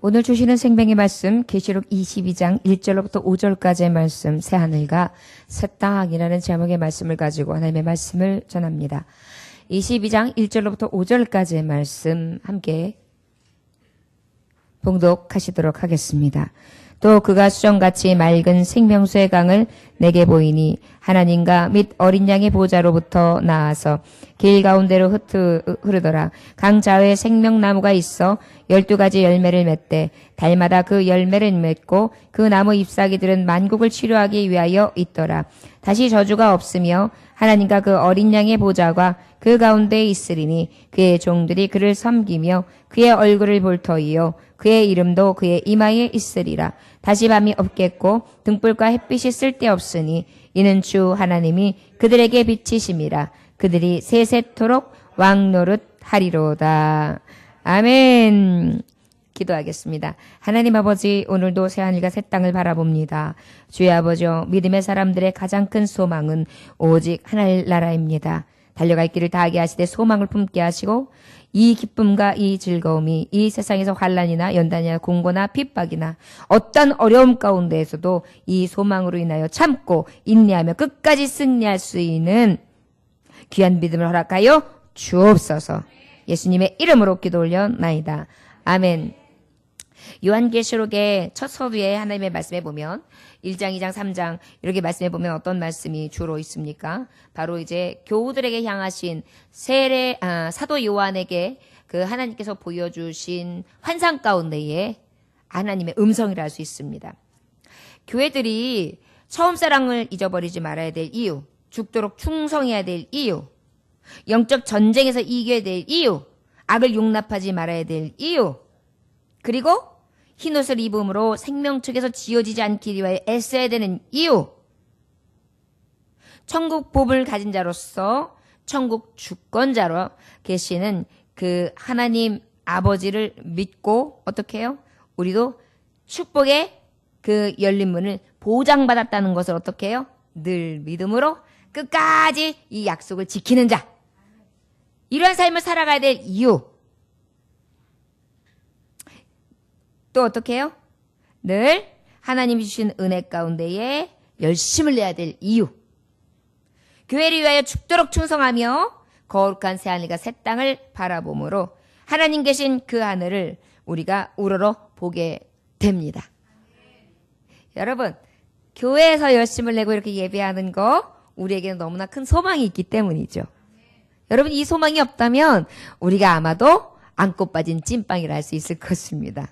오늘 주시는 생명의 말씀 계시록 22장 1절로부터 5절까지의 말씀 새하늘과 새 땅이라는 제목의 말씀을 가지고 하나님의 말씀을 전합니다. 22장 1절로부터 5절까지의 말씀 함께 봉독하시도록 하겠습니다. 또 그가 수정같이 맑은 생명수의 강을 내게 보이니 하나님과 및 어린 양의 보좌로부터 나와서 길 가운데로 흐르더라. 강 좌우에 생명나무가 있어 12가지 열매를 맺되 달마다 그 열매를 맺고 그 나무 잎사귀들은 만국을 치료하기 위하여 있더라. 다시 저주가 없으며 하나님과 그 어린 양의 보좌가 그 가운데에 있으리니 그의 종들이 그를 섬기며 그의 얼굴을 볼 터이요 그의 이름도 그의 이마에 있으리라. 다시 밤이 없겠고 등불과 햇빛이 쓸데없으니 이는 주 하나님이 그들에게 비치심이라. 그들이 세세토록 왕노릇하리로다. 아멘. 기도하겠습니다. 하나님 아버지, 오늘도 새하늘과 새 땅을 바라봅니다. 주의 아버지여, 믿음의 사람들의 가장 큰 소망은 오직 하늘나라입니다. 달려갈 길을 다하게 하시되 소망을 품게 하시고 이 기쁨과 이 즐거움이 이 세상에서 환난이나 연단이나 공고나 핍박이나 어떤 어려움 가운데에서도 이 소망으로 인하여 참고 인내하며 끝까지 승리할 수 있는 귀한 믿음을 허락하여 주옵소서. 예수님의 이름으로 기도 올려나이다. 아멘. 요한계시록의 첫 서두에 하나님의 말씀에 보면 1장, 2장, 3장 이렇게 말씀해 보면 어떤 말씀이 주로 있습니까? 바로 이제 교우들에게 향하신 사도 요한에게 그 하나님께서 보여주신 환상 가운데에 하나님의 음성이라 할 수 있습니다. 교회들이 처음 사랑을 잊어버리지 말아야 될 이유, 죽도록 충성해야 될 이유, 영적 전쟁에서 이겨야 될 이유, 악을 용납하지 말아야 될 이유, 그리고 흰옷을 입음으로 생명책에서 지어지지 않기 위하여 애써야 되는 이유, 천국 복을 가진 자로서 천국 주권자로 계시는 그 하나님 아버지를 믿고 어떻게 해요? 우리도 축복의 그 열린 문을 보장받았다는 것을 어떻게 해요? 늘 믿음으로 끝까지 이 약속을 지키는 자, 이러한 삶을 살아가야 될 이유, 또 어떻게 해요? 늘 하나님이 주신 은혜 가운데에 열심을 내야 될 이유, 교회를 위하여 죽도록 충성하며 거룩한 새하늘과 새 땅을 바라보므로 하나님 계신 그 하늘을 우리가 우러러 보게 됩니다. 여러분, 교회에서 열심을 내고 이렇게 예배하는 거 우리에게는 너무나 큰 소망이 있기 때문이죠. 여러분, 이 소망이 없다면 우리가 아마도 안고 빠진 찐빵이라 할 수 있을 것입니다.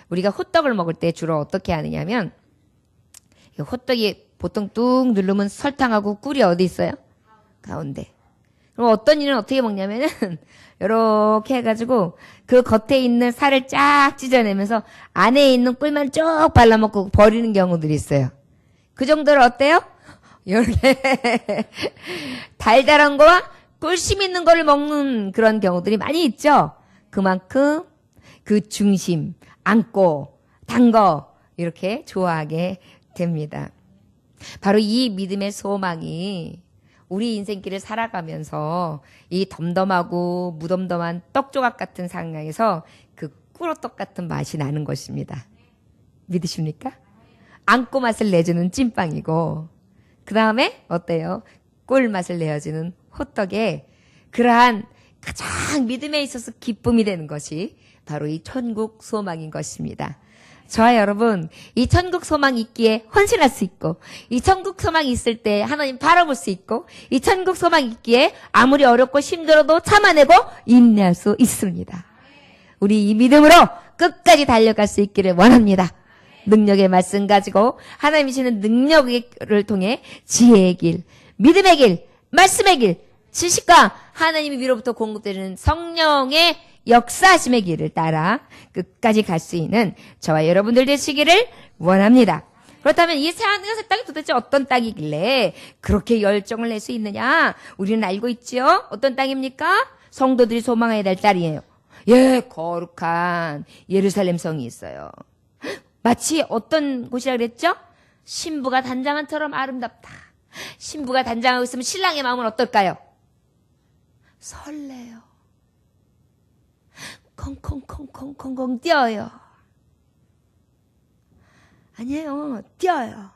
우리가 호떡을 먹을 때 주로 어떻게 하느냐면, 호떡이 보통 뚝 누르면 설탕하고 꿀이 어디 있어요? 가운데. 그럼 어떤 이는 어떻게 먹냐면은, 요렇게 해가지고, 그 겉에 있는 살을 쫙 찢어내면서 안에 있는 꿀만 쭉 발라먹고 버리는 경우들이 있어요. 그 정도로 어때요? 요렇게 달달한 거와 꿀심 있는 거를 먹는 그런 경우들이 많이 있죠? 그만큼 그 중심, 안고, 단 거, 이렇게 좋아하게 됩니다. 바로 이 믿음의 소망이 우리 인생길을 살아가면서 이 덤덤하고 무덤덤한 떡조각 같은 상황에서 그 꿀호떡 같은 맛이 나는 것입니다. 믿으십니까? 안고 맛을 내주는 찐빵이고, 그 다음에 어때요? 꿀 맛을 내어주는 호떡에 그러한 가장 믿음에 있어서 기쁨이 되는 것이 바로 이 천국 소망인 것입니다. 저와 여러분, 이 천국 소망이 있기에 헌신할 수 있고, 이 천국 소망이 있을 때 하나님 바라볼 수 있고, 이 천국 소망이 있기에 아무리 어렵고 힘들어도 참아내고 인내할 수 있습니다. 우리 이 믿음으로 끝까지 달려갈 수 있기를 원합니다. 능력의 말씀 가지고 하나님이 주시는 능력을 통해 지혜의 길, 믿음의 길, 말씀의 길, 지식과 하나님이 위로부터 공급되는 성령의 역사하심의 길을 따라 끝까지 갈 수 있는 저와 여러분들 되시기를 원합니다. 그렇다면 이 새하늘과 새 땅이 도대체 어떤 땅이길래 그렇게 열정을 낼 수 있느냐? 우리는 알고 있죠? 어떤 땅입니까? 성도들이 소망해야 될 땅이에요. 예, 거룩한 예루살렘 성이 있어요. 마치 어떤 곳이라 그랬죠? 신부가 단장한처럼 아름답다. 신부가 단장하고 있으면 신랑의 마음은 어떨까요? 설레요. 콩콩콩콩콩콩 뛰어요. 아니에요. 뛰어요.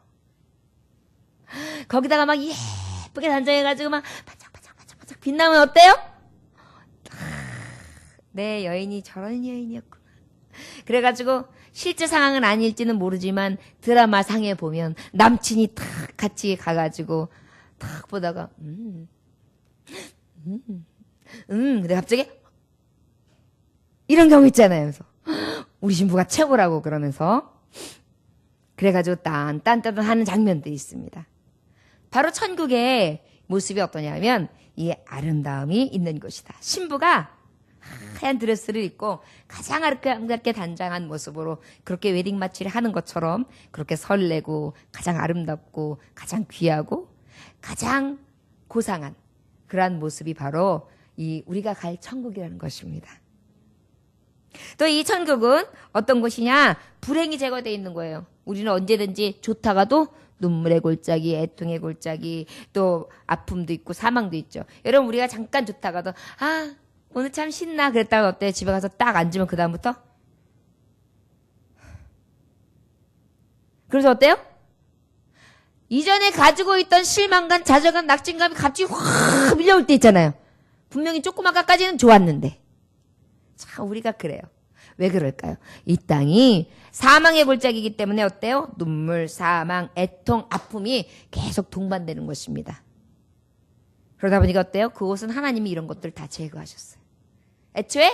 거기다가 막 예쁘게 단장해가지고 막 반짝반짝 빛나면 어때요? 내 여인이 저런 여인이었구나. 그래가지고 실제 상황은 아닐지는 모르지만 드라마 상에 보면 남친이 탁 같이 가가지고 탁 보다가 근데 갑자기 이런 경우 있잖아요. 그래서 우리 신부가 최고라고 그러면서 그래가지고 딴딴딴 하는 장면들이 있습니다. 바로 천국의 모습이 어떠냐면 이 아름다움이 있는 곳이다. 신부가 하얀 드레스를 입고 가장 아름답게 단장한 모습으로 그렇게 웨딩 마치를 하는 것처럼 그렇게 설레고 가장 아름답고 가장 귀하고 가장 고상한 그러한 모습이 바로 이 우리가 갈 천국이라는 것입니다. 또 이 천국은 어떤 곳이냐? 불행이 제거되어 있는 거예요. 우리는 언제든지 좋다가도 눈물의 골짜기, 애통의 골짜기, 또 아픔도 있고 사망도 있죠. 여러분 우리가 잠깐 좋다가도 오늘 참 신나 그랬다가 어때? 집에 가서 딱 앉으면 그 다음부터 그래서 어때요? 이전에 가지고 있던 실망감, 좌절감, 낙진감이 갑자기 확 밀려올 때 있잖아요. 분명히 조금 아까까지는 좋았는데 참 우리가 그래요. 왜 그럴까요? 이 땅이 사망의 골짜기이기 때문에 어때요? 눈물, 사망, 애통, 아픔이 계속 동반되는 것입니다. 그러다 보니까 어때요? 그곳은 하나님이 이런 것들을 다 제거하셨어요. 애초에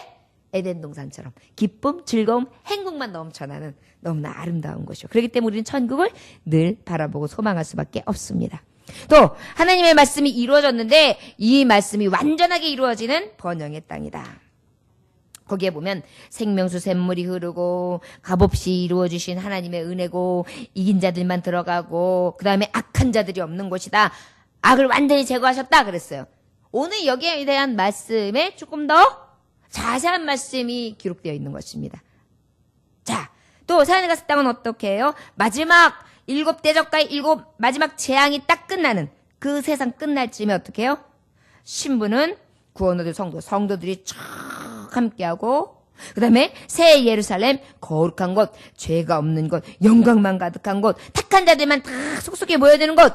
에덴 동산처럼 기쁨, 즐거움, 행복만 넘쳐나는 너무나 아름다운 곳이요. 그렇기 때문에 우리는 천국을 늘 바라보고 소망할 수밖에 없습니다. 또 하나님의 말씀이 이루어졌는데 이 말씀이 완전하게 이루어지는 번영의 땅이다. 거기에 보면 생명수 샘물이 흐르고 값없이 이루어주신 하나님의 은혜고 이긴 자들만 들어가고 그 다음에 악한 자들이 없는 곳이다. 악을 완전히 제거하셨다 그랬어요. 오늘 여기에 대한 말씀에 조금 더 자세한 말씀이 기록되어 있는 것입니다. 자, 또 사안에 갔을 땅은 어떻게 해요? 마지막 7 대적과의 7 마지막 재앙이 딱 끝나는 그 세상 끝날 쯤에 어떻게 해요? 신부는 구원 얻을 성도들이 쫙 함께하고 그 다음에 새 예루살렘 거룩한 곳, 죄가 없는 곳, 영광만 가득한 곳, 택한 자들만 다 속속에 모여드는 곳,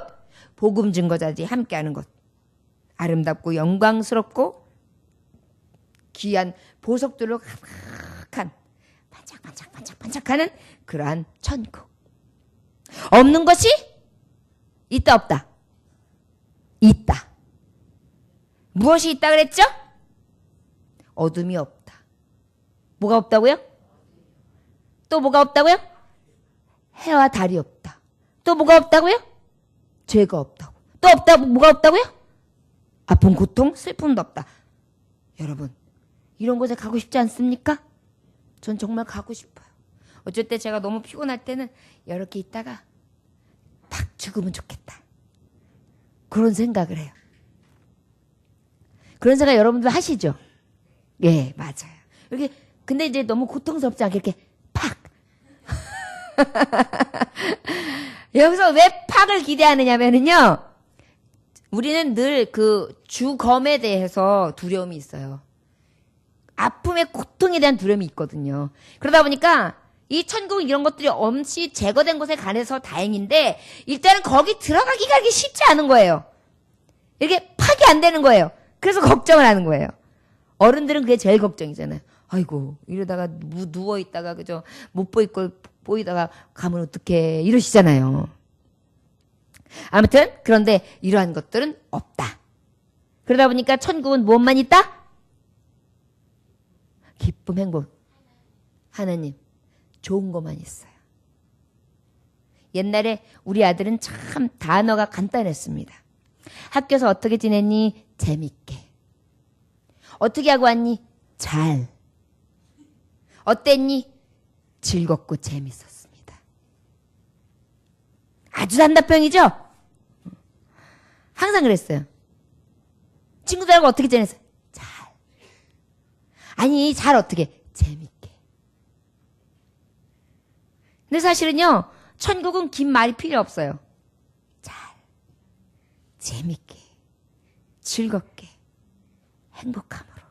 복음 증거자들이 함께하는 곳, 아름답고 영광스럽고 귀한 보석들로 가득한 반짝반짝하는 그러한 천국. 없는 것이 있다 없다? 있다. 무엇이 있다 그랬죠? 어둠이 없다. 뭐가 없다고요? 또 뭐가 없다고요? 해와 달이 없다. 또 뭐가 없다고요? 죄가 없다고. 또 없다 뭐가 없다고요? 아픔, 고통, 슬픔도 없다. 여러분 이런 곳에 가고 싶지 않습니까? 전 정말 가고 싶어요. 어쩔 때 제가 너무 피곤할 때는 이렇게 있다가 팍 죽으면 좋겠다. 그런 생각을 해요. 그런 생각 여러분들 하시죠? 예, 맞아요. 이렇게 근데 이제 너무 고통스럽지 않게 이렇게 팍. 여기서 왜 팍을 기대하느냐면은요. 우리는 늘 그 주검에 대해서 두려움이 있어요. 아픔의 고통에 대한 두려움이 있거든요. 그러다 보니까 이 천국 이런 것들이 없이 제거된 곳에 관해서 다행인데 일단은 거기 들어가기가 이렇게 쉽지 않은 거예요. 이렇게 파기 안 되는 거예요. 그래서 걱정을 하는 거예요. 어른들은 그게 제일 걱정이잖아요. 아이고 이러다가 누워있다가 그저 못 보일 걸 보이다가 가면 어떡해 이러시잖아요. 아무튼 그런데 이러한 것들은 없다. 그러다 보니까 천국은 무엇만 있다? 기쁨, 행복. 하나님 좋은 것만 있어요. 옛날에 우리 아들은 참 단어가 간단했습니다. 학교에서 어떻게 지냈니? 재밌게. 어떻게 하고 왔니? 잘. 어땠니? 즐겁고 재밌었습니다. 아주 단답형이죠? 항상 그랬어요. 친구들하고 어떻게 지냈어요? 잘. 아니, 잘 어떻게? 재밌게. 근데 사실은요, 천국은 긴 말이 필요 없어요. 잘. 재밌게. 즐겁게. 행복함으로.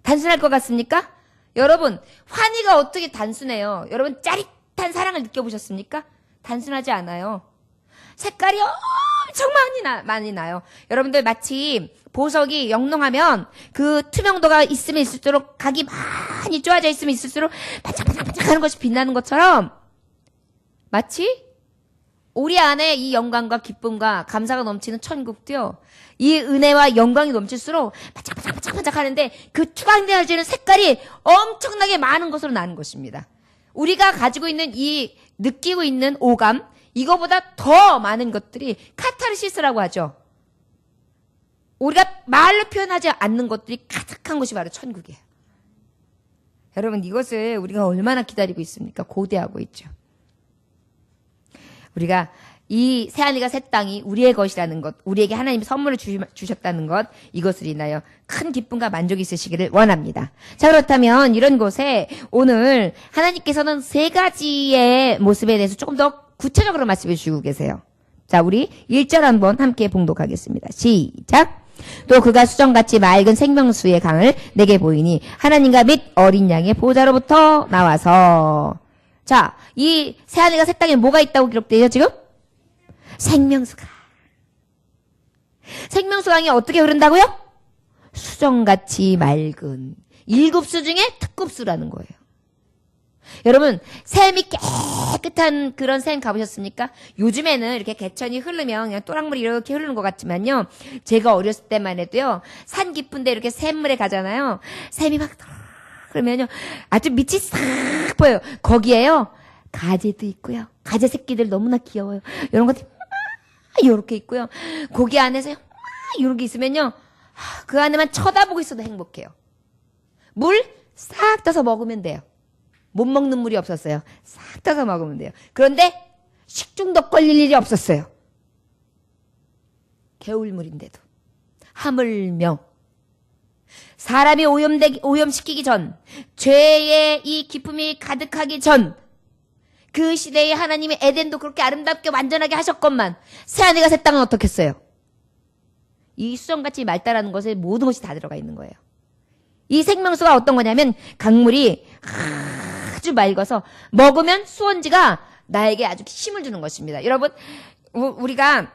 단순할 것 같습니까? 여러분, 환희가 어떻게 단순해요? 여러분, 짜릿한 사랑을 느껴보셨습니까? 단순하지 않아요. 색깔이 엄청 많이 나요. 여러분들 마치 보석이 영롱하면 그 투명도가 있으면 있을수록 각이 많이 쪼아져 있으면 있을수록 반짝반짝 하는 것이 빛나는 것처럼 마치 우리 안에 이 영광과 기쁨과 감사가 넘치는 천국도요. 이 은혜와 영광이 넘칠수록 반짝반짝 하는데 그 투광되어지는 색깔이 엄청나게 많은 것으로 나는 것입니다. 우리가 가지고 있는 이 느끼고 있는 오감, 이거보다 더 많은 것들이 카타르시스라고 하죠. 우리가 말로 표현하지 않는 것들이 가득한 곳이 바로 천국이에요. 여러분, 이것을 우리가 얼마나 기다리고 있습니까? 고대하고 있죠. 우리가 이 새하늘과 새 땅이 우리의 것이라는 것, 우리에게 하나님이 선물을 주셨다는 것, 이것을 인하여 큰 기쁨과 만족이 있으시기를 원합니다. 자, 그렇다면 이런 곳에 오늘 하나님께서는 세 가지의 모습에 대해서 조금 더 구체적으로 말씀해 주시고 계세요. 자, 우리 1절 한번 함께 봉독하겠습니다. 시작! 또 그가 수정같이 맑은 생명수의 강을 내게 보이니 하나님과 및 어린 양의 보좌로부터 나와서. 자, 이 새하늘과 새 땅에 뭐가 있다고 기록되죠 지금? 생명수강. 생명수강이 어떻게 흐른다고요? 수정같이 맑은. 7수 중에 특급수라는 거예요. 여러분, 샘이 깨끗한 그런 샘 가보셨습니까? 요즘에는 이렇게 개천이 흐르면 그냥 또랑물이 이렇게 흐르는 것 같지만요. 제가 어렸을 때만 해도요. 산 깊은데 이렇게 샘물에 가잖아요. 샘이 막 그러면요. 아주 밑이 싹 보여요. 거기에요. 가재도 있고요. 가재 새끼들 너무나 귀여워요. 이런 것들이 이렇게 있고요. 고기 안에서 이렇게 있으면요. 그 안에만 쳐다보고 있어도 행복해요. 물 싹 떠서 먹으면 돼요. 못 먹는 물이 없었어요. 싹 떠서 먹으면 돼요. 그런데 식중독 걸릴 일이 없었어요. 겨울물인데도. 하물며 사람이 오염시키기 전, 죄의 이 기쁨이 가득하기 전, 그 시대에 하나님이 에덴도 그렇게 아름답게 완전하게 하셨건만 새하늘과 새 땅은 어떻겠어요? 이 수정같이 맑다라는 것에 모든 것이 다 들어가 있는 거예요. 이 생명수가 어떤 거냐면 강물이 아주 맑아서 먹으면 수원지가 나에게 아주 힘을 주는 것입니다. 여러분, 우리가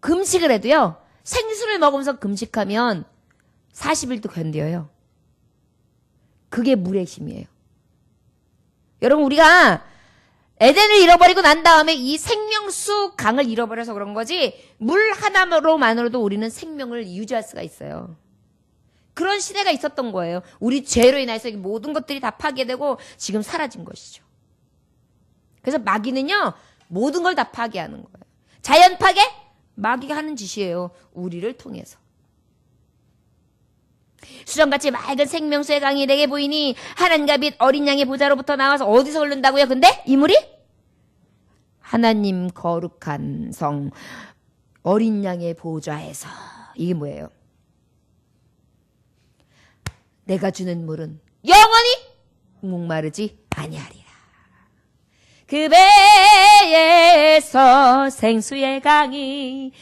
금식을 해도요. 생수를 먹으면서 금식하면 40일도 견뎌요. 그게 물의 힘이에요. 여러분, 우리가 에덴을 잃어버리고 난 다음에 이 생명수 강을 잃어버려서 그런 거지 물 하나로만으로도 우리는 생명을 유지할 수가 있어요. 그런 시대가 있었던 거예요. 우리 죄로 인해서 모든 것들이 다 파괴되고 지금 사라진 것이죠. 그래서 마귀는요. 모든 걸 다 파괴하는 거예요. 자연 파괴? 마귀가 하는 짓이에요. 우리를 통해서. 수정같이 맑은 생명수의 강이 내게 보이니 하나님과 및 어린 양의 보좌로부터 나와서 어디서 흐른다고요? 근데 이 물이? 하나님 거룩한 성 어린 양의 보좌에서. 이게 뭐예요? 내가 주는 물은 영원히 목마르지 아니하리라. 그 배에서 생수의 강이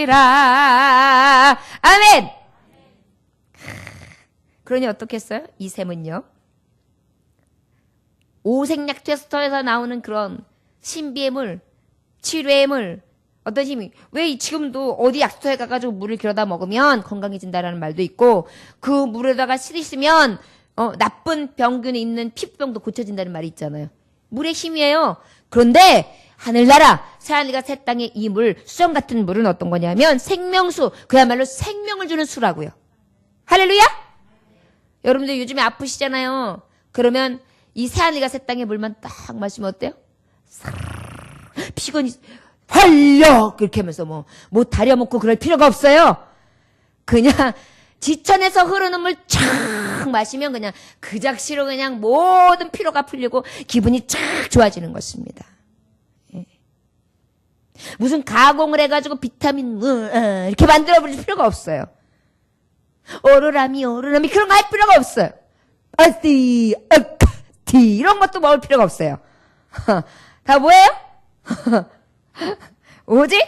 흘러나리라. 아멘. 그러니 어떻겠어요? 이 샘은요. 오색약 테스터에서 나오는 그런 신비의 물, 치료의 물, 어떤 힘이, 왜 지금도 어디 약수터에 가가지고 물을 길어다 먹으면 건강해진다라는 말도 있고, 그 물에다가 씻으면, 나쁜 병균이 있는 피부병도 고쳐진다는 말이 있잖아요. 물의 힘이에요. 그런데, 하늘나라, 새하늘과 새 땅의 이 물, 수정 같은 물은 어떤 거냐면, 생명수, 그야말로 생명을 주는 수라고요. 할렐루야? 여러분들 요즘에 아프시잖아요. 그러면, 이 새하늘과 새 땅의 물만 딱 마시면 어때요? 피곤이, 활력! 그렇게 하면서 뭐 다려먹고 그럴 필요가 없어요. 그냥 지천에서 흐르는 물 쫙 마시면 그냥 그 작시로 그냥 모든 피로가 풀리고 기분이 쫙 좋아지는 것입니다. 예. 무슨 가공을 해가지고 비타민 이렇게 만들어버릴 필요가 없어요. 오로라미 그런 거 할 필요가 없어요. 아띠 이런 것도 먹을 필요가 없어요. 다 뭐예요? 오직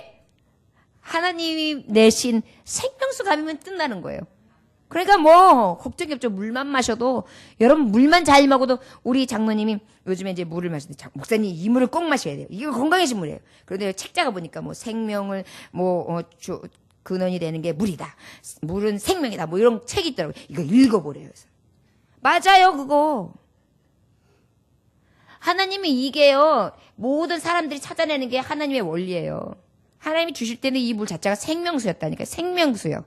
하나님이 내신 생명수 감이면 끝나는 거예요. 그러니까 뭐 걱정이 없죠. 물만 마셔도 여러분 물만 잘 먹어도 우리 장모님이 요즘에 이제 물을 마시는데 목사님 이 물을 꼭 마셔야 돼요. 이거 건강해진 물이에요. 그런데 책자가 보니까 뭐 생명을 근원이 되는 게 물이다. 물은 생명이다. 뭐 이런 책이 있더라고요. 이거 읽어보래요. 그래서. 맞아요, 그거. 하나님이 이게요. 모든 사람들이 찾아내는 게 하나님의 원리예요. 하나님이 주실 때는 이 물 자체가 생명수였다니까. 생명수요.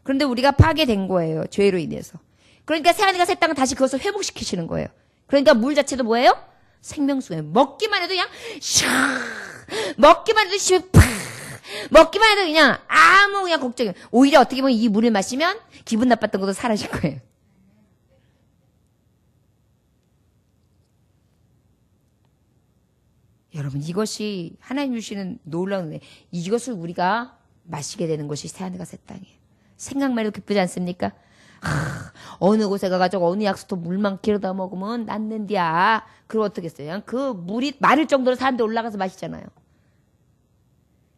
그런데 우리가 파괴된 거예요. 죄로 인해서. 그러니까 새하늘과 새 땅은 다시 그것을 회복시키시는 거예요. 그러니까 물 자체도 뭐예요? 생명수예요. 먹기만 해도 그냥 샥 먹기만 해도 샥 먹기만 해도 그냥 아무 그냥 걱정이 오히려 어떻게 보면 이 물을 마시면 기분 나빴던 것도 사라질 거예요. 여러분 이것이 하나님 주시는 놀라운 은혜. 이것을 우리가 마시게 되는 것이 새하늘과 새 땅이에요. 생각만 해도 기쁘지 않습니까? 어느 곳에 가가지고 어느 약수터 물만 길어다 먹으면 낫는디야. 그럼 어떻겠어요? 그 물이 마를 정도로 사람들 올라가서 마시잖아요.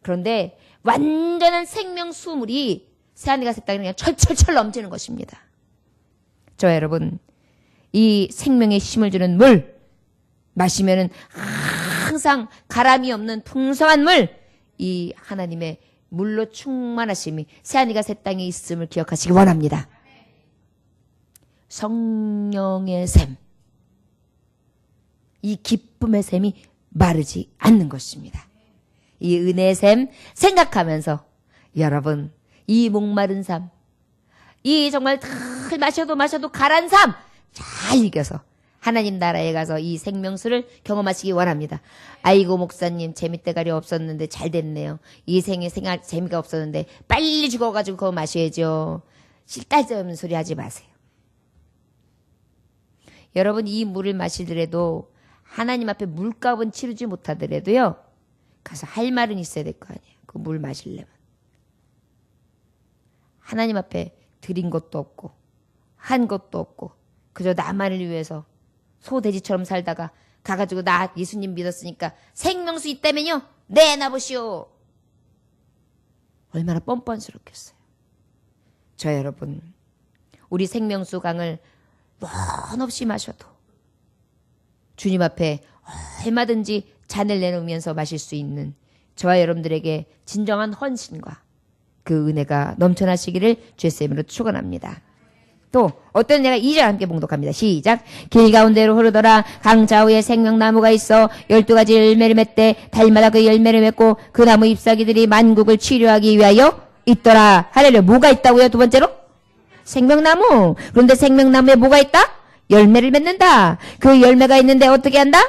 그런데 완전한 생명수물이 새하늘과 새 땅에 그냥 철철철 넘치는 것입니다. 저 여러분 이 생명의 힘을 주는 물 마시면은 항상 가람이 없는 풍성한 물, 이 하나님의 물로 충만하심이 새하늘과 새 땅에 있음을 기억하시기 원합니다. 성령의 샘, 이 기쁨의 샘이 마르지 않는 것입니다. 이 은혜의 샘 생각하면서 여러분 이 목마른 삶, 이 정말 다 마셔도 가란 삶 잘 이겨서 하나님 나라에 가서 이 생명수를 경험하시기 원합니다. 아이고 목사님 재미때가리 없었는데 잘 됐네요. 이 생에 재미가 없었는데 빨리 죽어가지고 그거 마셔야죠. 쓸데없는 소리 하지 마세요. 여러분 이 물을 마시더라도 하나님 앞에 물값은 치르지 못하더라도요. 가서 할 말은 있어야 될 거 아니에요. 그 물 마시려면. 하나님 앞에 드린 것도 없고 한 것도 없고 그저 나만을 위해서 소돼지처럼 살다가 가가지고 나 예수님 믿었으니까 생명수 있다면요. 내놔보시오. 얼마나 뻔뻔스럽겠어요. 저 여러분 우리 생명수 강을 원 없이 마셔도 주님 앞에 얼마든지 잔을 내놓으면서 마실 수 있는 저와 여러분들에게 진정한 헌신과 그 은혜가 넘쳐나시기를 주의 이름으로 축원합니다. 또 어떤 내가 2절 함께 봉독합니다. 시작. 길 가운데로 흐르더라. 강 좌우에 생명나무가 있어 12가지 열매를 맺되 달마다 그 열매를 맺고 그 나무 잎사귀들이 만국을 치료하기 위하여 있더라. 할렐루야. 뭐가 있다고요? 두 번째로? 생명나무. 그런데 생명나무에 뭐가 있다? 열매를 맺는다. 그 열매가 있는데 어떻게 한다?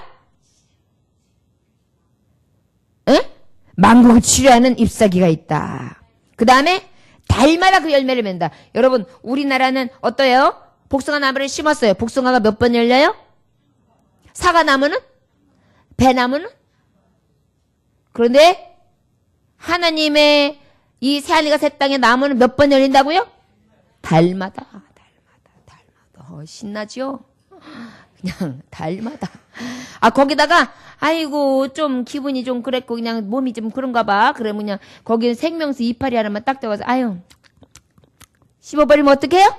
에? 만국을 치료하는 잎사귀가 있다. 그 다음에 달마다 그 열매를 맺는다. 여러분 우리나라는 어떠해요? 복숭아 나무를 심었어요. 복숭아가 몇 번 열려요? 사과나무는? 배나무는? 그런데 하나님의 이 새하늘과 새 땅의 나무는 몇 번 열린다고요? 달마다. 신나죠? 그냥 달마다. 거기다가 아이고 좀 기분이 좀 그랬고 그냥 몸이 좀 그런가 봐. 그러면 그냥 거기는 생명수 이파리 하나만 딱 들어가서 아유 씹어버리면 어떡해요?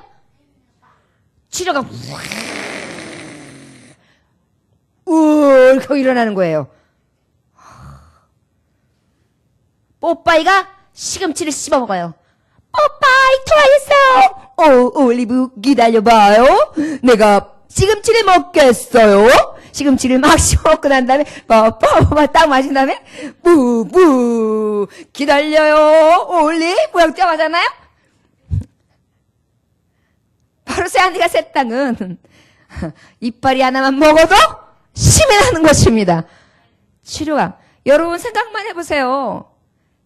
치료가 울컥 일어나는 거예요. 뽀빠이가 시금치를 씹어먹어요. 뽀빠이 통화했어요. 올리브 기다려봐요. 내가 시금치를 먹겠어요. 시금치를 막 씹어먹고 난 다음에 뽀뽀 딱 마신 다음에 뿌뿌 기다려요. 올리브 영장 하잖아요. 바로 새하늘과 새 땅은 이파리 하나만 먹어도 힘이 나는 것입니다. 치료가. 여러분 생각만 해보세요.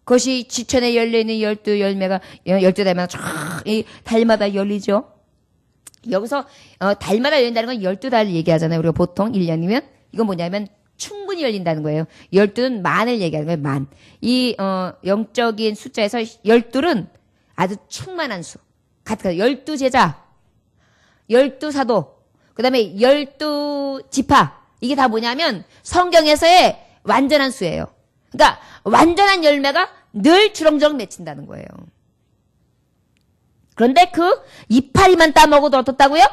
그것이 지천에 열려있는 12열매가 12달마다 쫙 달마다 열리죠. 여기서 달마다 열린다는 건 12달 얘기하잖아요. 우리가 보통 1년이면. 이건 뭐냐면 충분히 열린다는 거예요. 12는 만을 얘기하는 거예요. 만. 이 영적인 숫자에서 12는 아주 충만한 수. 같은 12제자, 12사도, 그 다음에 12지파. 이게 다 뭐냐면 성경에서의 완전한 수예요. 그러니까 완전한 열매가 늘 주렁주렁 맺힌다는 거예요. 그런데 그 이파리만 따먹어도 어떻다고요?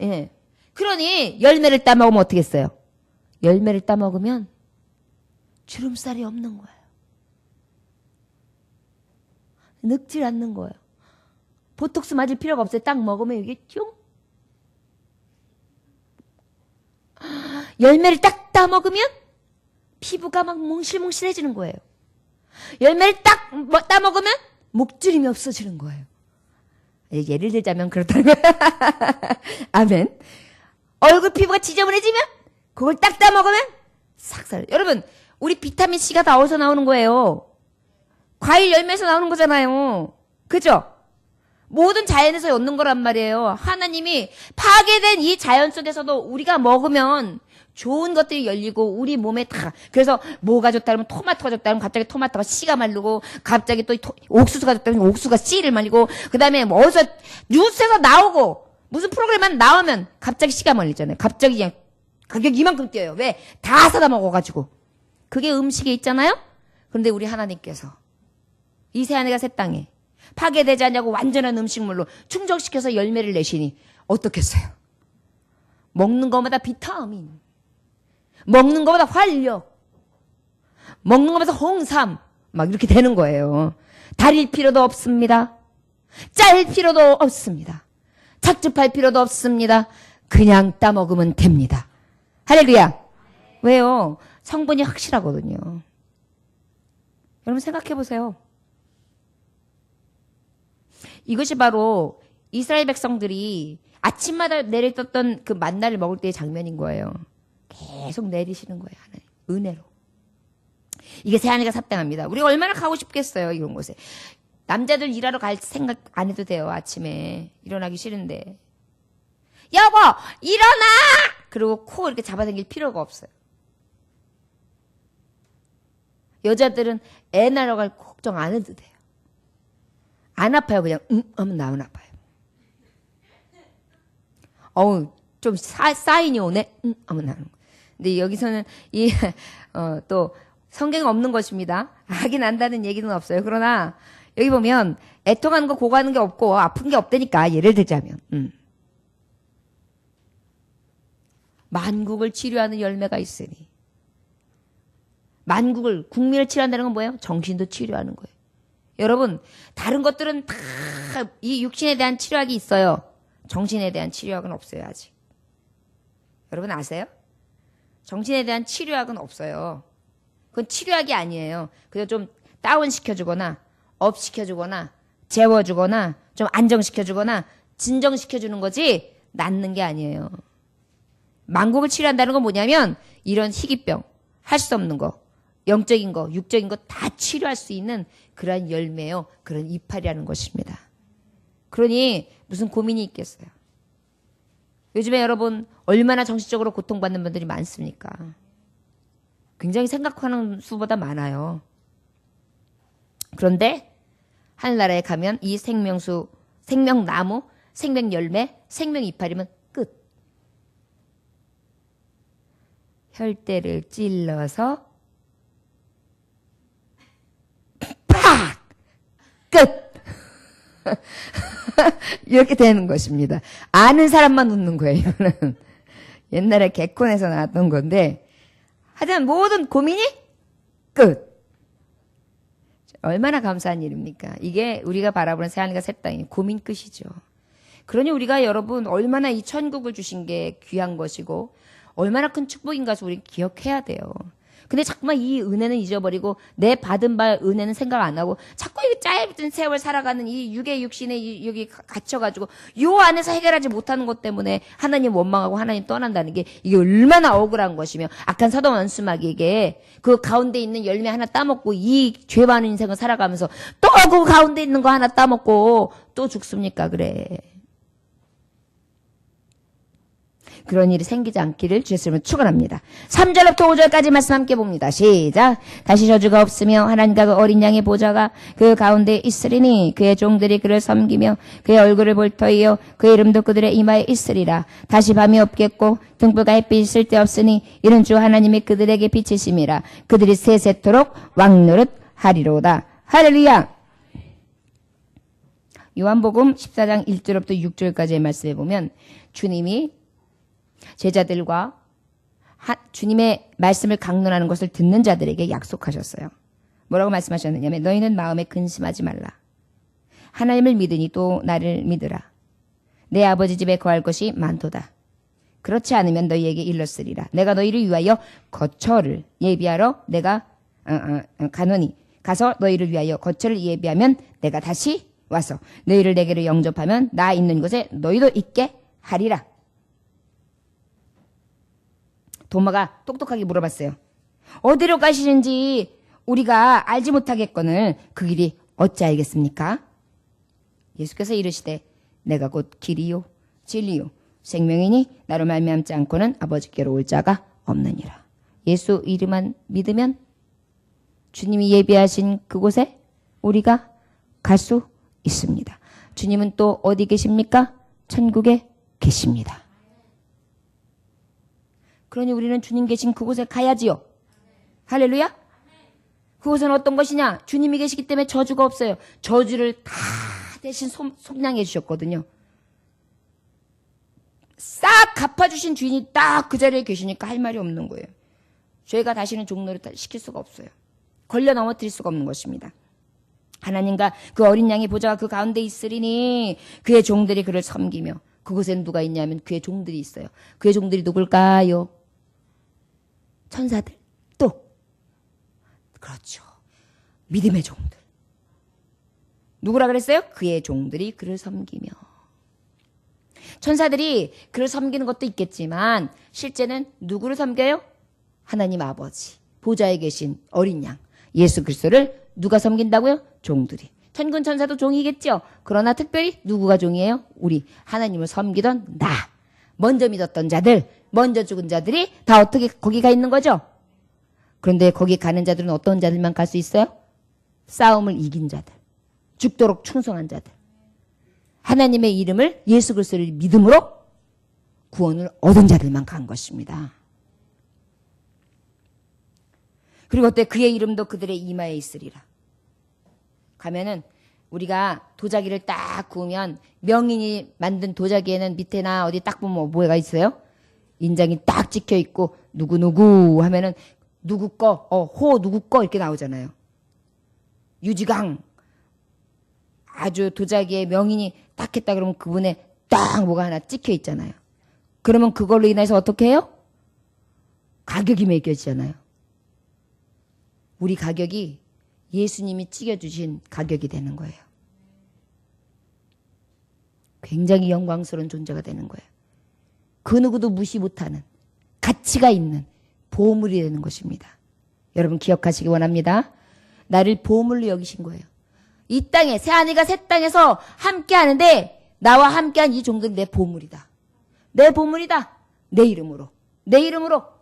예. 그러니 열매를 따먹으면 어떻게 했어요? 열매를 따먹으면 주름살이 없는 거예요. 늙질 않는 거예요. 보톡스 맞을 필요가 없어요. 딱 먹으면 이게 쭉. 열매를 딱 따먹으면 피부가 막 몽실몽실해지는 거예요. 열매를 딱 따먹으면 목주름이 없어지는 거예요. 예를 들자면 그렇다는 거예요. 아멘. 얼굴 피부가 지저분해지면 그걸 딱 따먹으면 싹 사라져요. 여러분, 우리 비타민C가 다 어디서 나오는 거예요? 과일 열매에서 나오는 거잖아요. 그죠? 모든 자연에서 얻는 거란 말이에요. 하나님이 파괴된 이 자연 속에서도 우리가 먹으면 좋은 것들이 열리고 우리 몸에 다. 그래서 뭐가 좋다 그러면 토마토가 좋다 그러면 갑자기 토마토가 씨가 말리고 갑자기 또 옥수수가 좋다 그러면 옥수수가 씨를 말리고 그다음에 뭐 어디서 뉴스에서 나오고 무슨 프로그램만 나오면 갑자기 씨가 말리잖아요. 갑자기 그냥 가격 이만큼 뛰어요. 왜? 다 사다 먹어가지고. 그게 음식에 있잖아요. 그런데 우리 하나님께서 이 새하늘과 새 땅에 파괴되지 않냐고 완전한 음식물로 충족시켜서 열매를 내시니 어떻겠어요? 먹는 것마다 비타민, 먹는 것마다 활력, 먹는 것마다 홍삼 막 이렇게 되는 거예요. 다릴 필요도 없습니다. 짤 필요도 없습니다. 착즙할 필요도 없습니다. 그냥 따먹으면 됩니다. 할렐루야. 왜요? 성분이 확실하거든요. 여러분 생각해 보세요. 이것이 바로 이스라엘 백성들이 아침마다 내리떴던 그 만나를 먹을 때의 장면인 거예요. 계속 내리시는 거예요. 하나님. 은혜로. 이게 새하늘과 새 땅입니다. 우리가 얼마나 가고 싶겠어요. 이런 곳에. 남자들 일하러 갈 생각 안 해도 돼요. 아침에. 일어나기 싫은데. 여보 일어나! 그리고 코 이렇게 잡아당길 필요가 없어요. 여자들은 애 낳으러 갈 걱정 안 해도 돼요. 안 아파요. 그냥 하면 나은 아파요. 좀 사인이 오네. 하면 나는 거. 근데 여기서는 또 성경에 없는 것입니다. 하긴 안다는 얘기는 없어요. 그러나 여기 보면 애통하는 거 고가는 게 없고 아픈 게 없다니까. 예를 들자면 만국을 치료하는 열매가 있으니 국민을 치료한다는 건 뭐예요? 정신도 치료하는 거예요. 여러분 다른 것들은 다 이 육신에 대한 치료약이 있어요. 정신에 대한 치료약은 없어요. 아직. 여러분 아세요? 정신에 대한 치료약은 없어요. 그건 치료약이 아니에요. 그냥 좀 다운시켜주거나 업시켜주거나 재워주거나 좀 안정시켜주거나 진정시켜주는 거지 낫는 게 아니에요. 만국을 치료한다는 건 뭐냐면 이런 희귀병, 할 수 없는 거, 영적인 거, 육적인 거 다 치료할 수 있는 그러한 열매요. 그런 이파리라는 것입니다. 그러니 무슨 고민이 있겠어요. 요즘에 여러분 얼마나 정신적으로 고통받는 분들이 많습니까? 굉장히 생각하는 수보다 많아요. 그런데 하늘나라에 가면 이 생명수, 생명나무, 생명열매, 생명이파리면 끝. 혈대를 찔러서 팍! 끝! 이렇게 되는 것입니다. 아는 사람만 웃는 거예요. 이거는 옛날에 개콘에서 나왔던 건데 하여튼 모든 고민이 끝. 얼마나 감사한 일입니까? 이게 우리가 바라보는 새하늘과 새 땅이 고민 끝이죠. 그러니 우리가 여러분 얼마나 이 천국을 주신 게 귀한 것이고 얼마나 큰 축복인가 우리 기억해야 돼요. 근데 자꾸만 이 은혜는 잊어버리고 내 받은 바 은혜는 생각 안 하고 자꾸 이 짧은 세월 살아가는 이 육의 육신에 여기 갇혀가지고 요 안에서 해결하지 못하는 것 때문에 하나님 원망하고 하나님 떠난다는 게 이게 얼마나 억울한 것이며 악한 사도 원수마귀에게 그 가운데 있는 열매 하나 따먹고 이 죄 많은 인생을 살아가면서 또 그 가운데 있는 거 하나 따먹고 또 죽습니까? 그래. 그런 일이 생기지 않기를 주의 이름으로 축원합니다. 3절부터 5절까지 말씀 함께 봅니다. 시작. 다시 저주가 없으며 하나님과 그 어린 양의 보좌가 그 가운데 있으리니 그의 종들이 그를 섬기며 그의 얼굴을 볼 터이요 그의 이름도 그들의 이마에 있으리라. 다시 밤이 없겠고 등불과 햇빛이 쓸데없으니 이는 주 하나님이 그들에게 빛이심이라. 그들이 세세토록 왕노릇 하리로다. 할렐루야. 요한복음 14장 1절부터 6절까지의 말씀에 보면 주님이 제자들과 주님의 말씀을 강론하는 것을 듣는 자들에게 약속하셨어요. 뭐라고 말씀하셨느냐면 너희는 마음에 근심하지 말라. 하나님을 믿으니 또 나를 믿으라. 내 아버지 집에 거할 것이 많도다. 그렇지 않으면 너희에게 일렀으리라. 내가 너희를 위하여 거처를 예비하러 내가 가노니 가서 너희를 위하여 거처를 예비하면 내가 다시 와서 너희를 내게로 영접하면 나 있는 곳에 너희도 있게 하리라. 도마가 똑똑하게 물어봤어요. 어디로 가시는지 우리가 알지 못하겠거늘 그 길이 어찌 알겠습니까? 예수께서 이르시되 내가 곧 길이요 진리요 생명이니 나로 말미암지 않고는 아버지께로 올 자가 없느니라. 예수 이름만 믿으면 주님이 예비하신 그곳에 우리가 갈 수 있습니다. 주님은 또 어디 계십니까? 천국에 계십니다. 그러니 우리는 주님 계신 그곳에 가야지요. 할렐루야. 그곳은 어떤 것이냐? 주님이 계시기 때문에 저주가 없어요. 저주를 다 대신 속량해 주셨거든요. 싹 갚아주신 주인이 딱 그 자리에 계시니까 할 말이 없는 거예요. 죄가 다시는 종노릇 시킬 수가 없어요. 걸려 넘어뜨릴 수가 없는 것입니다. 하나님과 그 어린 양의 보좌가 그 가운데 있으리니 그의 종들이 그를 섬기며 그곳에는 누가 있냐면 그의 종들이 있어요. 그의 종들이 누굴까요? 천사들. 또 그렇죠. 믿음의 종들. 누구라 그랬어요? 그의 종들이 그를 섬기며. 천사들이 그를 섬기는 것도 있겠지만 실제는 누구를 섬겨요? 하나님 아버지. 보좌에 계신 어린 양. 예수 그리스도를 누가 섬긴다고요? 종들이. 천군 천사도 종이겠죠. 그러나 특별히 누구가 종이에요? 우리 하나님을 섬기던 나. 먼저 믿었던 자들, 먼저 죽은 자들이 다 어떻게 거기 가 있는 거죠? 그런데 거기 가는 자들은 어떤 자들만 갈 수 있어요? 싸움을 이긴 자들. 죽도록 충성한 자들. 하나님의 이름을 예수 그리스도를 믿음으로 구원을 얻은 자들만 간 것입니다. 그리고 어때? 그의 이름도 그들의 이마에 있으리라. 가면은 우리가 도자기를 딱 구우면 명인이 만든 도자기에는 밑에나 어디 딱 보면 뭐가 있어요? 인장이 딱 찍혀 있고 누구누구 하면은 누구 거, 호 누구 거 이렇게 나오잖아요. 유지강 아주 도자기에 명인이 딱 했다 그러면 그분에 딱 뭐가 하나 찍혀 있잖아요. 그러면 그걸로 인해서 어떻게 해요? 가격이 매겨지잖아요. 우리 가격이 예수님이 찍어주신 가격이 되는 거예요. 굉장히 영광스러운 존재가 되는 거예요. 그 누구도 무시 못하는 가치가 있는 보물이 되는 것입니다. 여러분 기억하시기 원합니다. 나를 보물로 여기신 거예요. 이 땅에 새하늘과 새 땅에서 함께 하는데 나와 함께한 이 종들은 내 보물이다. 내 보물이다. 내 이름으로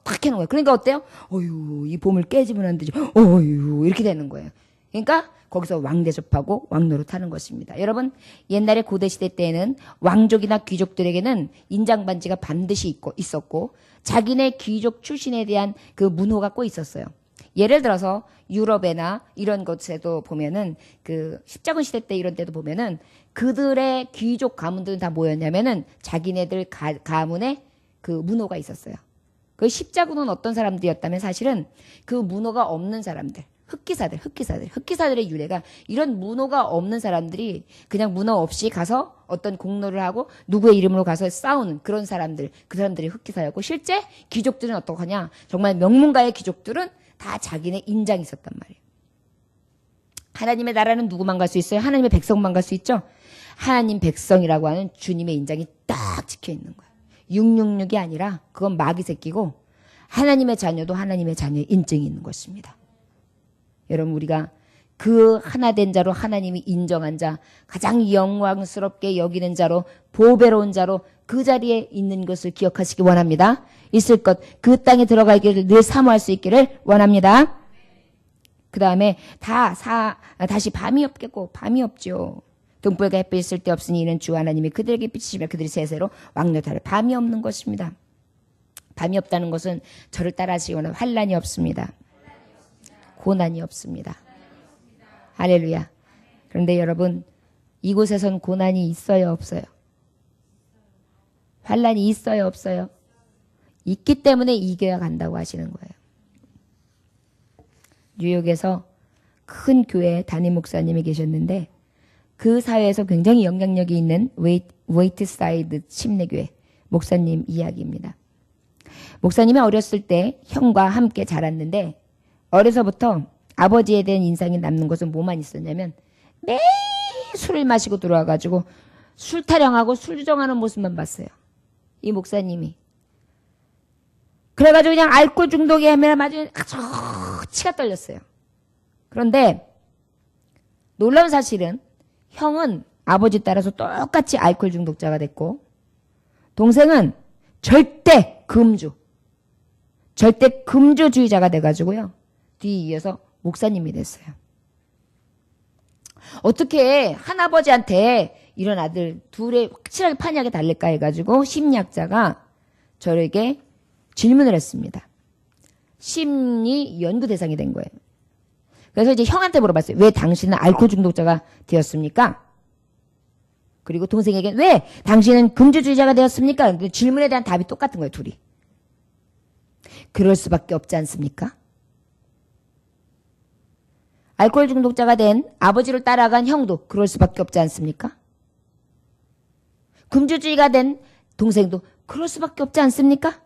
탁 해놓은 거예요. 그러니까 어때요? 어휴 이 보물 깨지면 안 되죠. 어휴 이렇게 되는 거예요. 그러니까 거기서 왕대접하고 왕노릇하는 것입니다. 여러분 옛날에 고대시대 때에는 왕족이나 귀족들에게는 인장반지가 반드시 있었고 자기네 귀족 출신에 대한 그 문호가 꼭 있었어요. 예를 들어서 유럽이나 이런 곳에도 보면은 그 십자군 시대 때 이런 때도 보면은 그들의 귀족 가문들은 다 뭐였냐면은 자기네들 가문에 그 문호가 있었어요. 그 십자군은 어떤 사람들이었다면 사실은 그 문호가 없는 사람들, 흑기사들의 유래가 이런 문호가 없는 사람들이 그냥 문호 없이 가서 어떤 공로를 하고 누구의 이름으로 가서 싸우는 그런 사람들, 그 사람들이 흑기사였고 실제 귀족들은 어떡하냐? 정말 명문가의 귀족들은 다 자기네 인장이 있었단 말이에요. 하나님의 나라는 누구만 갈 수 있어요? 하나님의 백성만 갈 수 있죠? 하나님 백성이라고 하는 주님의 인장이 딱 찍혀 있는 거예요. 666이 아니라 그건 마귀 새끼고 하나님의 자녀도 하나님의 자녀의 인증이 있는 것입니다. 여러분 우리가 그 하나된 자로 하나님이 인정한 자, 가장 영광스럽게 여기는 자로 보배로운 자로 그 자리에 있는 것을 기억하시기 원합니다. 있을 것, 그 땅에 들어가기를 늘 사모할 수 있기를 원합니다. 그 다음에 다시 밤이 없겠고 밤이 없죠. 등불과 햇빛 있을 때 없으니 이는 주 하나님이 그들에게 비치시며 그들이 세세로 왕노타를 밤이 없는 것입니다. 밤이 없다는 것은 저를 따라하시기 원하면 환난이 없습니다. 고난이 없습니다. 할렐루야. 그런데 여러분 이곳에선 고난이 있어요, 없어요? 환란이 있어요, 없어요? 있기 때문에 이겨야 간다고 하시는 거예요. 뉴욕에서 큰 교회 담임 목사님이 계셨는데 그 사회에서 굉장히 영향력이 있는 웨이트사이드 침례교회 목사님 이야기입니다. 목사님이 어렸을 때 형과 함께 자랐는데 어려서부터 아버지에 대한 인상이 남는 것은 뭐만 있었냐면 매일 술을 마시고 들어와가지고 술 타령하고 술 주정하는 모습만 봤어요. 이 목사님이. 그래가지고 그냥 알코올 중독에 하면 아주 치가 떨렸어요. 그런데 놀라운 사실은 형은 아버지 따라서 똑같이 알코올 중독자가 됐고 동생은 절대 금주주의자가 돼가지고요. 뒤에 이어서 목사님이 됐어요. 어떻게 한 아버지한테 이런 아들 둘의 확실하게 판약이 다를까 해가지고 심리학자가 저에게 질문을 했습니다. 심리 연구 대상이 된 거예요. 그래서 이제 형한테 물어봤어요. 왜 당신은 알코올 중독자가 되었습니까? 그리고 동생에게 왜 당신은 금주주의자가 되었습니까? 질문에 대한 답이 똑같은 거예요, 둘이. 그럴 수밖에 없지 않습니까? 알코올 중독자가 된 아버지를 따라간 형도 그럴 수밖에 없지 않습니까? 금주주의가 된 동생도 그럴 수밖에 없지 않습니까?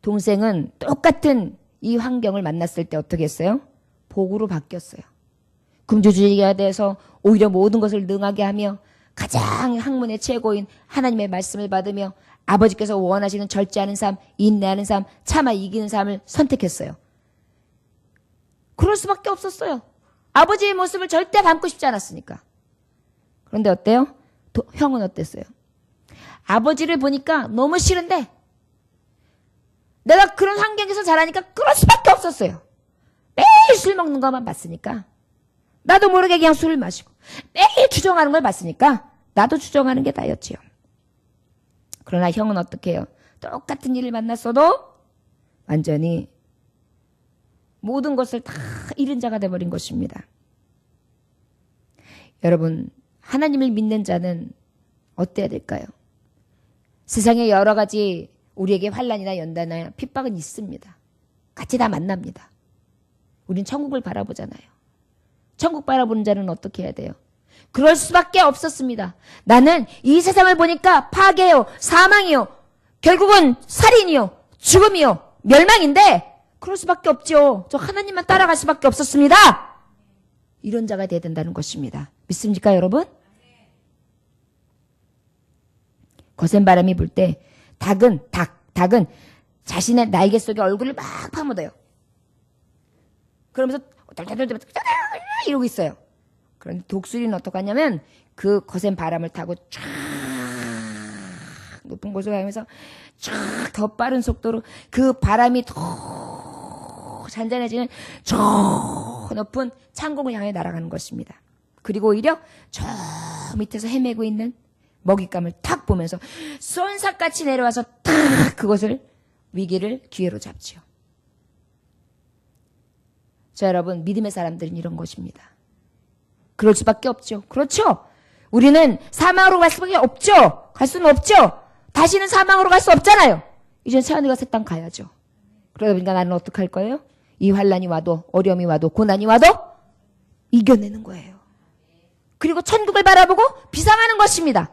동생은 똑같은 이 환경을 만났을 때 어떻게 했어요? 복으로 바뀌었어요. 금주주의가 돼서 오히려 모든 것을 능하게 하며 가장 학문의 최고인 하나님의 말씀을 받으며 아버지께서 원하시는 절제하는 삶, 인내하는 삶, 참아 이기는 삶을 선택했어요. 그럴 수밖에 없었어요. 아버지의 모습을 절대 닮고 싶지 않았으니까. 그런데 어때요? 형은 어땠어요? 아버지를 보니까 너무 싫은데 내가 그런 환경에서 자라니까 그럴 수밖에 없었어요. 매일 술 먹는 것만 봤으니까 나도 모르게 그냥 술을 마시고 매일 주정하는 걸 봤으니까 나도 주정하는 게 다였지요. 그러나 형은 어떻게 해요? 똑같은 일을 만났어도 완전히 모든 것을 다 잃은 자가 돼버린 것입니다. 여러분, 하나님을 믿는 자는 어때야 될까요? 세상에 여러 가지 우리에게 환난이나 연단이나 핍박은 있습니다. 같이 다 만납니다. 우린 천국을 바라보잖아요. 천국 바라보는 자는 어떻게 해야 돼요? 그럴 수밖에 없었습니다. 나는 이 세상을 보니까 파괴요, 사망이요, 결국은 살인이요, 죽음이요, 멸망인데 그럴 수밖에 없죠. 저 하나님만 따라갈 수밖에 없었습니다. 이런 자가 돼야 된다는 것입니다. 믿습니까, 여러분? 거센 바람이 불 때 닭은 자신의 날개 속에 얼굴을 막 파묻어요. 그러면서 이러고 있어요. 그런데 독수리는 어떡하냐면 그 거센 바람을 타고 쫙 높은 곳을 가면서 쫙 더 빠른 속도로 그 바람이 더 잔잔해지는 저 높은 창공을 향해 날아가는 것입니다. 그리고 오히려 저 밑에서 헤매고 있는 먹잇감을 탁 보면서 손삭같이 내려와서 탁 그것을 위기를 기회로 잡지요. 자, 여러분, 믿음의 사람들은 이런 것입니다. 그럴 수밖에 없죠. 그렇죠? 우리는 사망으로 갈 수밖에 없죠. 갈 수는 없죠. 다시는 사망으로 갈 수 없잖아요. 이제 하늘과 새 땅 가야죠. 그러다 보니까 나는 어떻게 할 거예요? 이 환란이 와도 어려움이 와도 고난이 와도 이겨내는 거예요. 그리고 천국을 바라보고 비상하는 것입니다.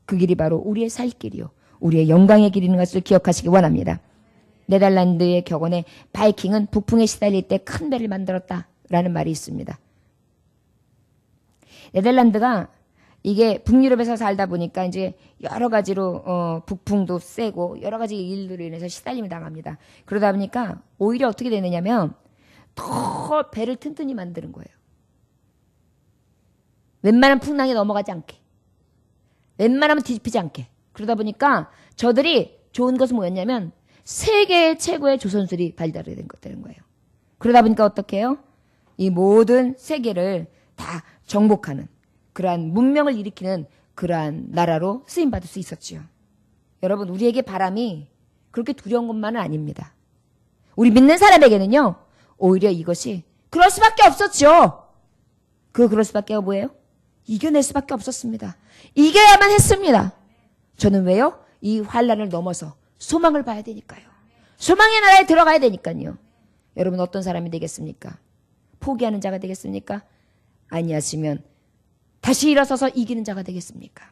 그 길이 바로 우리의 살 길이요, 우리의 영광의 길이는 것을 기억하시기 원합니다. 네덜란드의 격언에 바이킹은 북풍에 시달릴 때 큰 배를 만들었다라는 말이 있습니다. 네덜란드가 이게 북유럽에서 살다 보니까 이제 여러 가지로 북풍도 세고 여러 가지 일들로 인해서 시달림을 당합니다. 그러다 보니까 오히려 어떻게 되느냐면 더 배를 튼튼히 만드는 거예요. 웬만한 풍랑에 넘어가지 않게, 웬만하면 뒤집히지 않게. 그러다 보니까 저들이 좋은 것은 뭐였냐면 세계 최고의 조선술이 발달이 되는 거예요. 그러다 보니까 어떻게 해요? 이 모든 세계를 다 정복하는 그러한 문명을 일으키는 그러한 나라로 쓰임받을 수 있었지요. 여러분, 우리에게 바람이 그렇게 두려운 것만은 아닙니다. 우리 믿는 사람에게는요, 오히려 이것이 그럴 수밖에 없었죠. 그럴 수밖에 뭐예요? 이겨낼 수밖에 없었습니다. 이겨야만 했습니다. 저는 왜요? 이 환란을 넘어서 소망을 봐야 되니까요. 소망의 나라에 들어가야 되니까요. 여러분 어떤 사람이 되겠습니까? 포기하는 자가 되겠습니까? 아니하시면 다시 일어서서 이기는 자가 되겠습니까?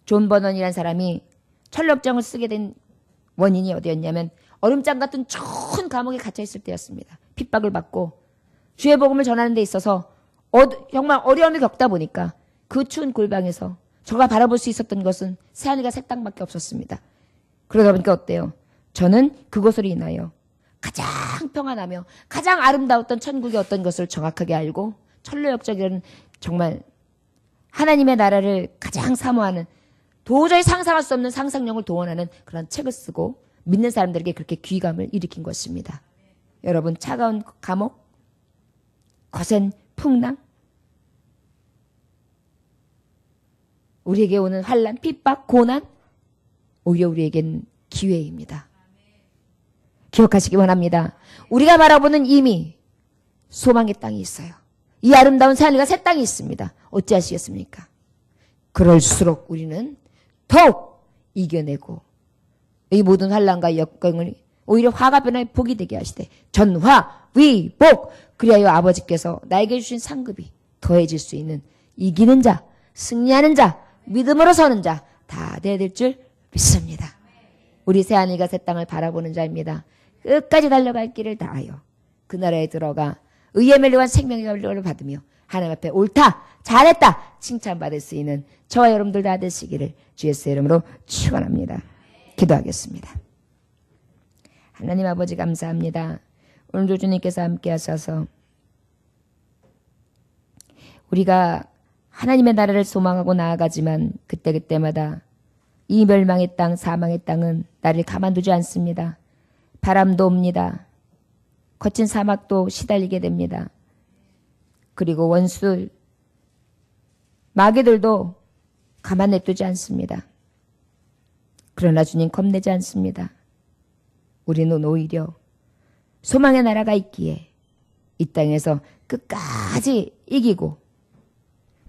존 버넌이라는 사람이 철력정을 쓰게 된 원인이 어디였냐면 얼음장 같은 추운 감옥에 갇혀있을 때였습니다. 핍박을 받고 주의 복음을 전하는 데 있어서 정말 어려움을 겪다 보니까 그 추운 골방에서 저가 바라볼 수 있었던 것은 새하늘과 새 땅밖에 없었습니다. 그러다 보니까 어때요? 저는 그것으로 인하여 가장 평안하며 가장 아름다웠던 천국의 어떤 것을 정확하게 알고 천로역적이라는 정말 하나님의 나라를 가장 사모하는 도저히 상상할 수 없는 상상력을 동원하는 그런 책을 쓰고 믿는 사람들에게 그렇게 귀감을 일으킨 것입니다. 여러분 차가운 감옥, 거센 풍랑, 우리에게 오는 환난, 핍박, 고난 오히려 우리에겐 기회입니다. 기억하시기 원합니다. 우리가 바라보는 이미 소망의 땅이 있어요. 이 아름다운 새하늘과 새 땅이 있습니다. 어찌하시겠습니까? 그럴수록 우리는 더욱 이겨내고 이 모든 환난과 역경을 오히려 화가 변화에 복이 되게 하시되 전화, 위, 복 그리하여 아버지께서 나에게 주신 상급이 더해질 수 있는 이기는 자, 승리하는 자, 믿음으로 서는 자 다 되어야 될 줄 믿습니다. 우리 새하늘과 새 땅을 바라보는 자입니다. 끝까지 달려갈 길을 다하여 그 나라에 들어가 의에 멸류관 생명의 열매를 받으며 하나님 앞에 옳다, 잘했다 칭찬받을 수 있는 저와 여러분들 다 되시기를 주 예수의 이름으로 축원합니다. 기도하겠습니다. 하나님 아버지 감사합니다. 오늘도 주님께서 함께 하셔서 우리가 하나님의 나라를 소망하고 나아가지만 그때그때마다 이 멸망의 땅, 사망의 땅은 나를 가만두지 않습니다. 바람도 옵니다. 거친 사막도 시달리게 됩니다. 그리고 원수들, 마귀들도 가만 냅두지 않습니다. 그러나 주님 겁내지 않습니다. 우리는 오히려 소망의 나라가 있기에 이 땅에서 끝까지 이기고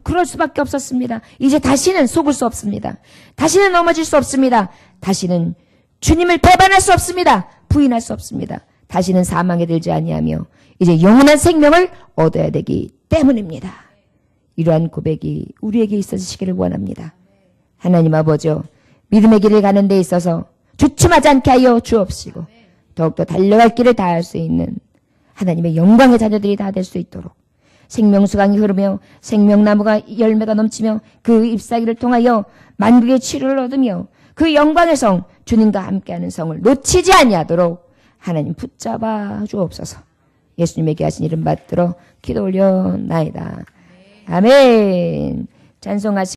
그럴 수밖에 없었습니다. 이제 다시는 속을 수 없습니다. 다시는 넘어질 수 없습니다. 다시는 주님을 배반할 수 없습니다. 부인할 수 없습니다. 다시는 사망에 들지 아니하며 이제 영원한 생명을 얻어야 되기 때문입니다. 이러한 고백이 우리에게 있어지시기를 원합니다. 하나님 아버지요, 믿음의 길을 가는 데 있어서 주춤하지 않게 하여 주옵시고 더욱더 달려갈 길을 다할 수 있는 하나님의 영광의 자녀들이 다 될 수 있도록 생명수강이 흐르며 생명나무가 열매가 넘치며 그 잎사귀를 통하여 만국의 치료를 얻으며 그 영광의 성 주님과 함께하는 성을 놓치지 아니하도록 하나님 붙잡아 주옵소서. 예수님에게 하신 이름 받들어 기도 올려나이다. 아멘. 찬송하시